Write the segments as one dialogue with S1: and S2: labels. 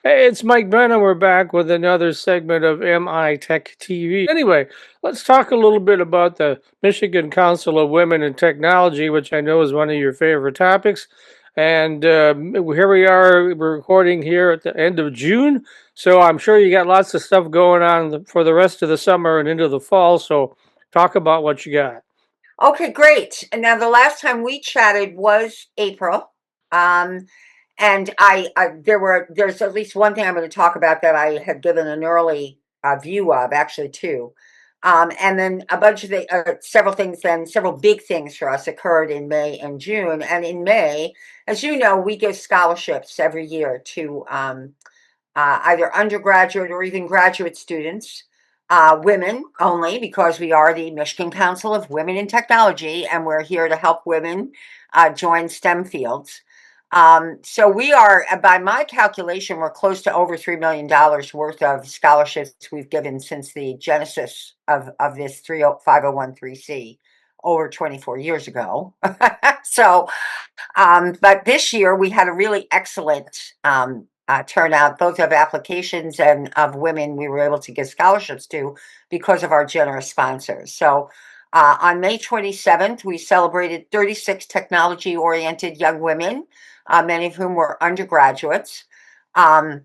S1: Hey, it's Mike Brennan. We're back with another segment of MITech TV. Anyway, let's talk a little bit about the Michigan Council of Women in Technology, which I know is one of your favorite topics. And here we are, we're recording here at the end of June. So I'm sure you got lots of stuff going on for the rest of the summer and into the fall. So talk about what you got.
S2: Okay, great. And now the last time we chatted was April. Um, and there's at least one thing I'm going to talk about that I had given an early view of, actually two. And then a bunch of several things, then several big things for us occurred in May and June. And in May, as you know, we give scholarships every year to either undergraduate or even graduate students, women only, because we are the Michigan Council of Women in Technology, and we're here to help women join STEM fields. So we are, by my calculation, we're close to over $3 million worth of scholarships we've given since the genesis of this 501(c) over 24 years ago. So but this year we had a really excellent turnout, both of applications and of women we were able to give scholarships to because of our generous sponsors. So on May 27th, we celebrated 36 technology oriented young women, many of whom were undergraduates. Um,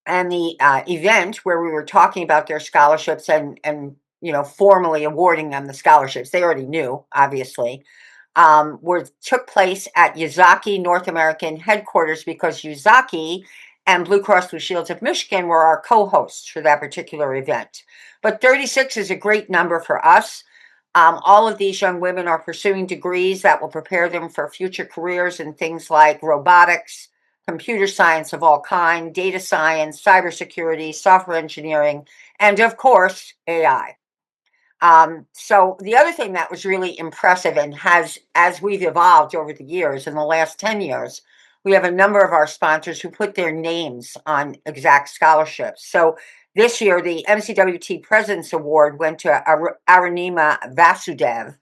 S2: and the event where we were talking about their scholarships and formally awarding them the scholarships, they already knew, obviously, took place at Yazaki North American headquarters, because Yazaki and Blue Cross Blue Shields of Michigan were our co-hosts for that particular event. But 36 is a great number for us. All of these young women are pursuing degrees that will prepare them for future careers in things like robotics, computer science of all kind, data science, cybersecurity, software engineering, and of course, AI. So the other thing that was really impressive, and has, as we've evolved over the years, in the last 10 years, we have a number of our sponsors who put their names on exact scholarships. So this year, the MCWT President's Award went to Arunima Vasudev,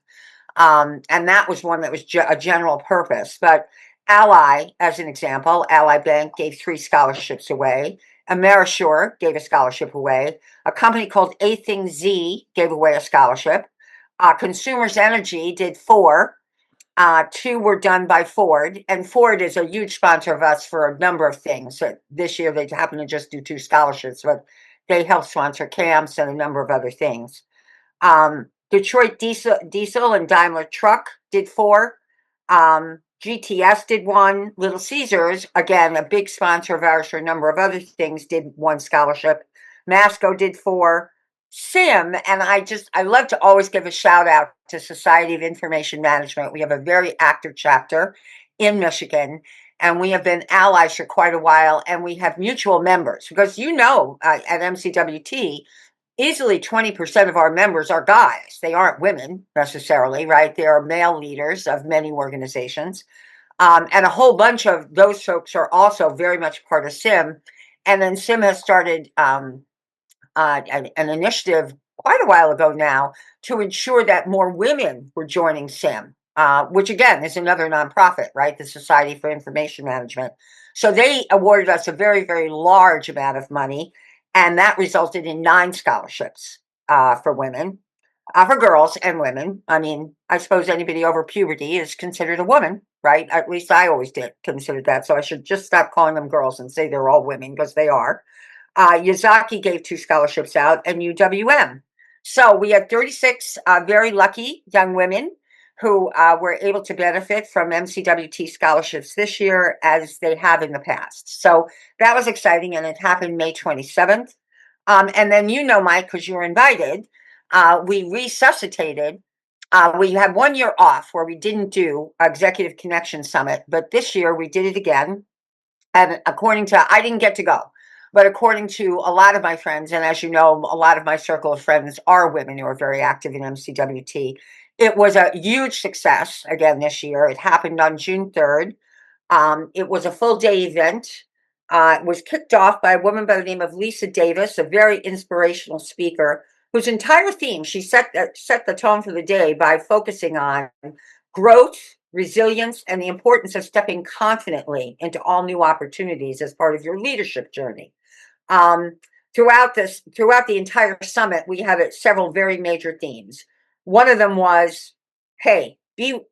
S2: and that was one that was a general purpose. But Ally, as an example, Ally Bank gave 3 scholarships away. Amerisure gave a scholarship away. A company called A Thing Z gave away a scholarship. Consumers Energy did 4. 2 were done by Ford, and Ford is a huge sponsor of us for a number of things. So this year they happen to just do 2 scholarships, but they help sponsor camps and a number of other things. Detroit Diesel and Daimler Truck did 4. GTS did 1. Little Caesars, again, a big sponsor of ours for a number of other things, did 1 scholarship. Masco did 4. SIM, and I love to always give a shout out to Society of Information Management. We have a very active chapter in Michigan, and we have been allies for quite a while, and we have mutual members, because at MCWT, easily 20% of our members are guys. They aren't women necessarily, right? They are male leaders of many organizations. And a whole bunch of those folks are also very much part of SIM. And then SIM has started an initiative quite a while ago now to ensure that more women were joining SIM, which again is another nonprofit, right? The Society for Information Management. So they awarded us a very, very large amount of money, and that resulted in 9 scholarships for women, for girls and women. I mean, I suppose anybody over puberty is considered a woman, right? At least I always did consider that. So I should just stop calling them girls and say they're all women, because they are. Yazaki gave 2 scholarships out, and UWM. So we had 36 very lucky young women who were able to benefit from MCWT scholarships this year, as they have in the past. So that was exciting, and it happened May 27th. And then, Mike, because you were invited, we resuscitated. We had 1 year off where we didn't do Executive Connection Summit, but this year we did it again. And I didn't get to go, but according to a lot of my friends, and as you know, a lot of my circle of friends are women who are very active in MCWT, it was a huge success again this year. It happened on June 3rd. It was a full day event. It was kicked off by a woman by the name of Lisa Davis, a very inspirational speaker, whose entire theme, she set the tone for the day by focusing on growth, resilience, and the importance of stepping confidently into all new opportunities as part of your leadership journey. Um, throughout the entire summit, we had several very major themes. One of them was, hey, be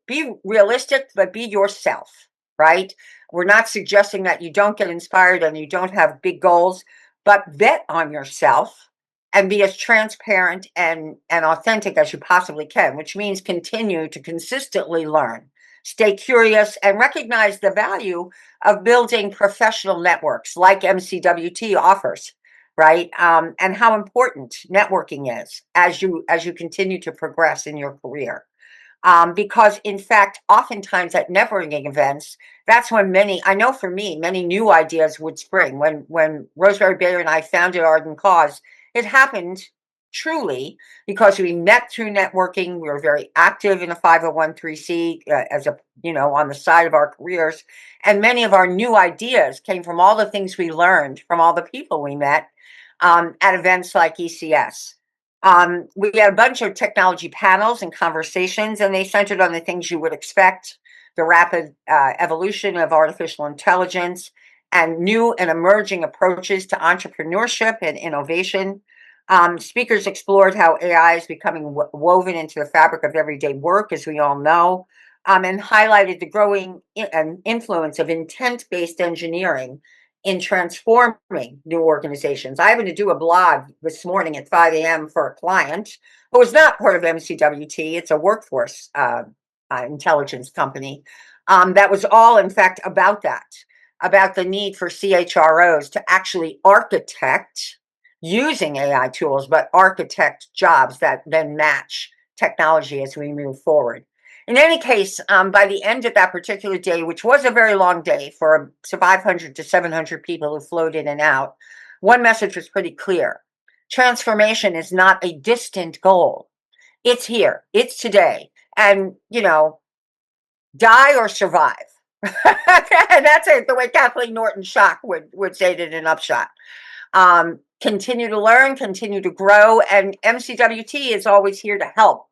S2: realistic, but be yourself, right? We're not suggesting that you don't get inspired and you don't have big goals, but bet on yourself and be as transparent and authentic as you possibly can, which means continue to consistently learn, stay curious, and recognize the value of building professional networks like MCWT offers, right? And how important networking is as you continue to progress in your career. Because in fact, oftentimes at networking events, that's when I know for me, many new ideas would spring. When Rosemary Bayer and I founded Arden Cause, it happened truly because we met through networking. We were very active in a 501(c) as a, on the side of our careers. And many of our new ideas came from all the things we learned from all the people we met at events like ECS. We had a bunch of technology panels and conversations, and they centered on the things you would expect: the rapid evolution of artificial intelligence and new and emerging approaches to entrepreneurship and innovation. Speakers explored how AI is becoming woven into the fabric of everyday work, as we all know, and highlighted the growing influence of intent-based engineering in transforming new organizations. I happened to do a blog this morning at 5 a.m. for a client who was not part of MCWT. It's a workforce intelligence company that was all, in fact, about that, about the need for CHROs to actually architect using AI tools, but architect jobs that then match technology as we move forward. In any case, by the end of that particular day, which was a very long day for 500 to 700 people who flowed in and out, one message was pretty clear. Transformation is not a distant goal. It's here. It's today. And, die or survive. And that's it, the way Kathleen Norton-Schock would say it in an upshot. Continue to learn, continue to grow, and MCWT is always here to help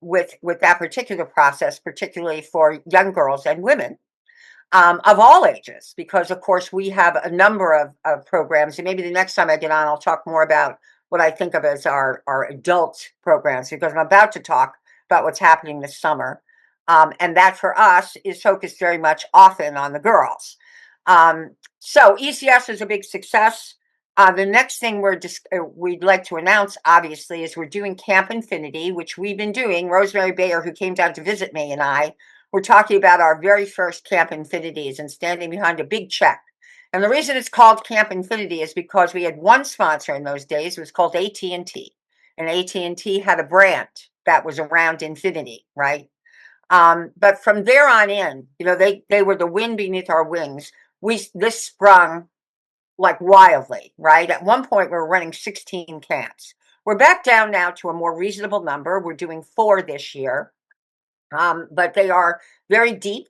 S2: with that particular process, particularly for young girls and women of all ages, because of course we have a number of programs, and maybe the next time I get on, I'll talk more about what I think of as our adult programs, because I'm about to talk about what's happening this summer. And that for us is focused very much often on the girls. So ECS is a big success. The next thing we'd like to announce, obviously, is we're doing Camp Infinity, which we've been doing. Rosemary Bayer, who came down to visit me, and I were talking about our very first Camp Infinities and standing behind a big check. And the reason it's called Camp Infinity is because we had one sponsor in those days. It was called AT&T. And AT&T had a brand that was around infinity, right? But from there on in, they were the wind beneath our wings. This sprung like wildly, right? At one point, we were running 16 camps. We're back down now to a more reasonable number. We're doing 4 this year, but they are very deep,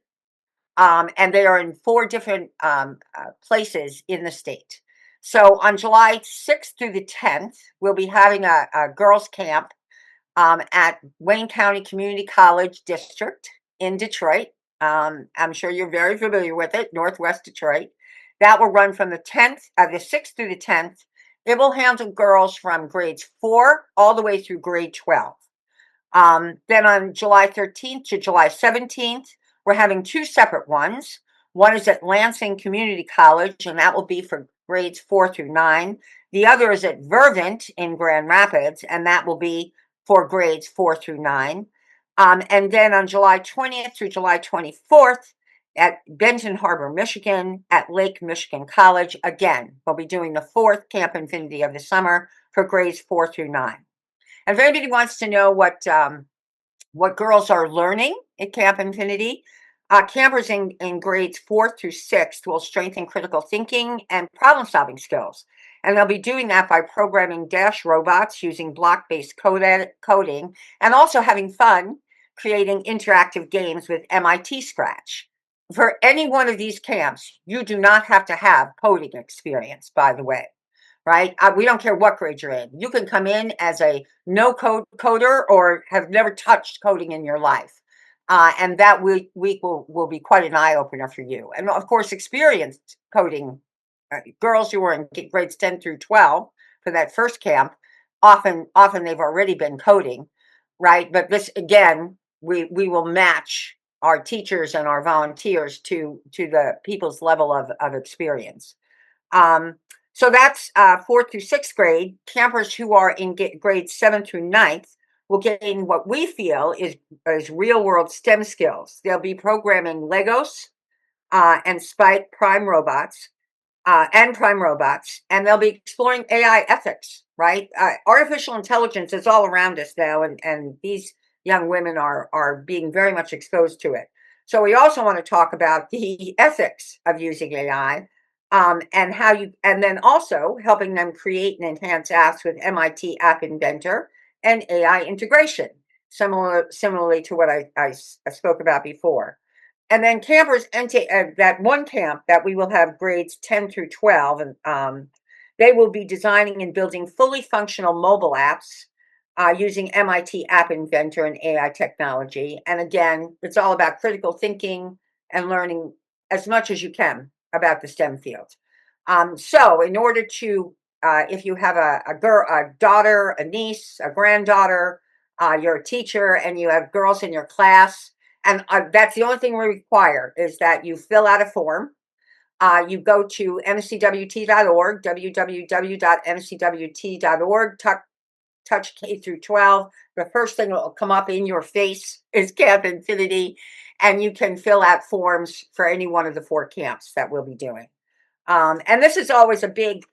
S2: and they are in 4 different places in the state. So on July 6th through the 10th, we'll be having a girls' camp at Wayne County Community College District in Detroit. I'm sure you're very familiar with it, Northwest Detroit. That will run from the 6th through the 10th. It will handle girls from grades 4 all the way through grade 12. Then on July 13th to July 17th, we're having 2 separate ones. One is at Lansing Community College, and that will be for grades 4 through 9. The other is at Vervant in Grand Rapids, and that will be for grades 4 through 9. And then on July 20th through July 24th, at Benton Harbor, Michigan, at Lake Michigan College. Again, we'll be doing the 4th Camp Infinity of the summer for grades 4 through 9. And if anybody wants to know what girls are learning at Camp Infinity, campers in grades 4 through 6 will strengthen critical thinking and problem-solving skills. And they'll be doing that by programming Dash robots using block-based coding, and also having fun creating interactive games with MIT Scratch. For any one of these camps, you do not have to have coding experience, by the way, right? We don't care what grade you're in. You can come in as a no-code coder or have never touched coding in your life. And that week will be quite an eye opener for you. And of course, experienced coding girls who are in grades 10 through 12 for that first camp, often they've already been coding, right? But this again, we will match our teachers and our volunteers to the people's level of experience. Um, so that's fourth through sixth grade. Campers who are in grades 7 through ninth will gain what we feel is real world STEM skills. They'll be programming Legos and Spike Prime robots, and they'll be exploring AI ethics, right? Artificial intelligence is all around us now, and these young women are being very much exposed to it. So we also want to talk about the ethics of using AI, and and then also helping them create and enhance apps with MIT App Inventor and AI integration, similarly to what I spoke about before. And then campers enter that one camp that we will have grades 10 through 12, and they will be designing and building fully functional mobile apps using MIT App Inventor and AI technology. And again, it's all about critical thinking and learning as much as you can about the STEM field. So, in order to, if you have a daughter, a niece, a granddaughter, you're a teacher, and you have girls in your class, and that's the only thing we require is that you fill out a form. You go to MCWT.org, www.mcwt.org, touch K through 12. The first thing that will come up in your face is Camp Infinity, and you can fill out forms for any one of the 4 camps that we'll be doing. And this is always a big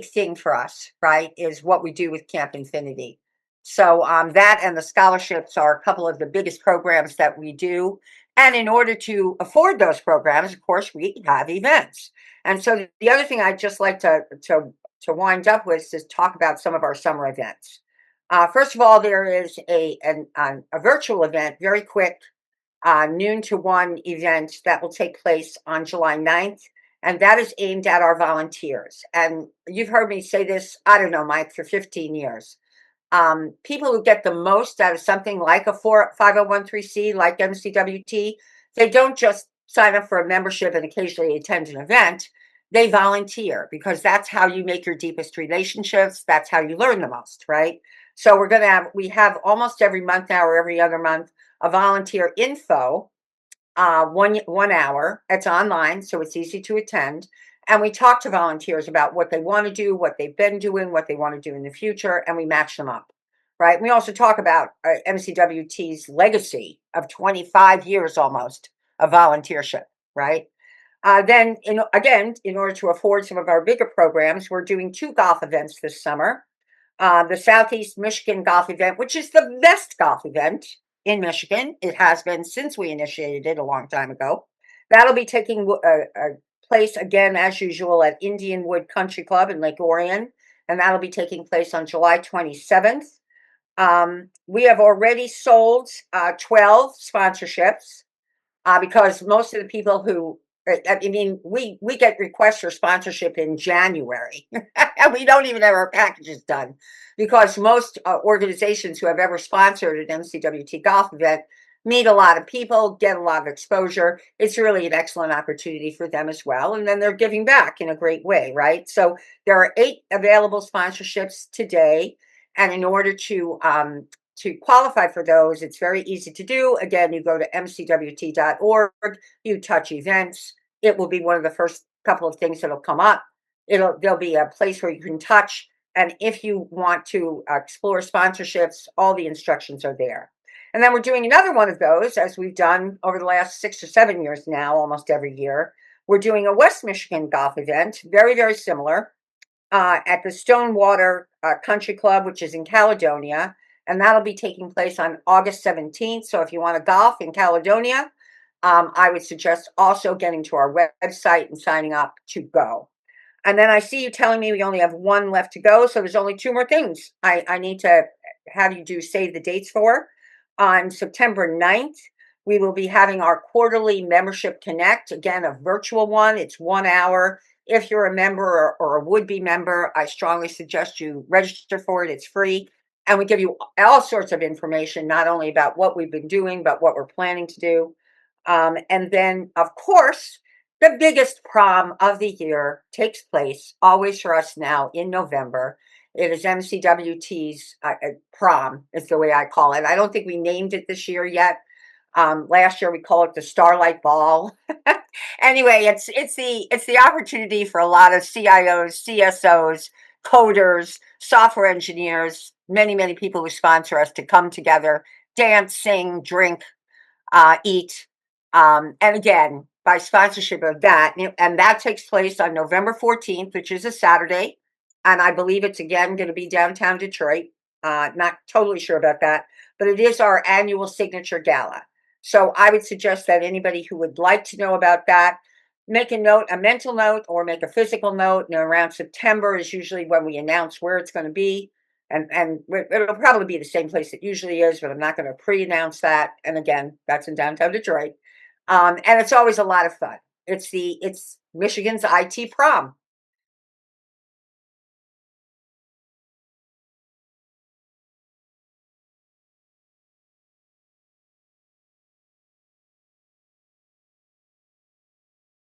S2: thing for us, right? Is what we do with Camp Infinity. So that and the scholarships are a couple of the biggest programs that we do. And in order to afford those programs, of course, we have events. And so the other thing I'd just like to wind up with is talk about some of our summer events. First of all, there is a virtual event, very quick, noon to 1 event that will take place on July 9th. And that is aimed at our volunteers. And you've heard me say this, I don't know, Mike, for 15 years. People who get the most out of something like a 501(c), like MCWT, they don't just sign up for a membership and occasionally attend an event. They volunteer because that's how you make your deepest relationships. That's how you learn the most, right? So we have almost every month now or every other month a volunteer info 1 hour. It's online, so it's easy to attend. And we talk to volunteers about what they want to do, what they've been doing, what they want to do in the future, and we match them up, right? We also talk about MCWT's legacy of 25 years almost of volunteership, right? Then, again, in order to afford some of our bigger programs, we're doing 2 golf events this summer. The Southeast Michigan Golf Event, which is the best golf event in Michigan. It has been since we initiated it a long time ago. That'll be taking place again, as usual, at Indianwood Country Club in Lake Orion, and that'll be taking place on July 27th. We have already sold 12 sponsorships because most of the people who I mean, we get requests for sponsorship in January, and we don't even have our packages done because most organizations who have ever sponsored an MCWT golf event meet a lot of people, get a lot of exposure. It's really an excellent opportunity for them as well, and then they're giving back in a great way, right? So there are 8 available sponsorships today, and in order to qualify for those, it's very easy to do. Again, you go to mcwt.org, you touch events. It will be one of the first couple of things that'll come up. There'll be a place where you can touch. And if you want to explore sponsorships, all the instructions are there. And then we're doing another one of those, as we've done over the last 6 or 7 years now, almost every year. We're doing a West Michigan golf event, very, very similar, at the Stonewater Country Club, which is in Caledonia. And that'll be taking place on August 17th. So if you want to golf in Caledonia, I would suggest also getting to our website and signing up to go. And then I see you telling me we only have 1 left to go. So there's only 2 more things I need to have you do save the dates for. On September 9th, we will be having our quarterly membership connect, again, a virtual one. It's 1 hour. If you're a member or a would-be member, I strongly suggest you register for it. It's free. And we give you all sorts of information, not only about what we've been doing, but what we're planning to do. And then, of course, the biggest prom of the year takes place always for us now in November. It is MCWT's prom, is the way I call it. I don't think we named it this year yet. Last year we called it the Starlight Ball. Anyway, it's the opportunity for a lot of CIOs, CSOs, coders, software engineers, many people who sponsor us to come together, dance, sing, drink, eat. And again, by sponsorship of that, and that takes place on November 14th, which is a Saturday. And I believe it's again going to be downtown Detroit. Not totally sure about that, but it is our annual Signature Gala. So I would suggest that anybody who would like to know about that, make a note, a mental note, or make a physical note. And around September is usually when we announce where it's going to be. And it'll probably be the same place it usually is, but I'm not going to pre-announce that. And again, that's in downtown Detroit. And it's always a lot of fun. It's Michigan's IT prom.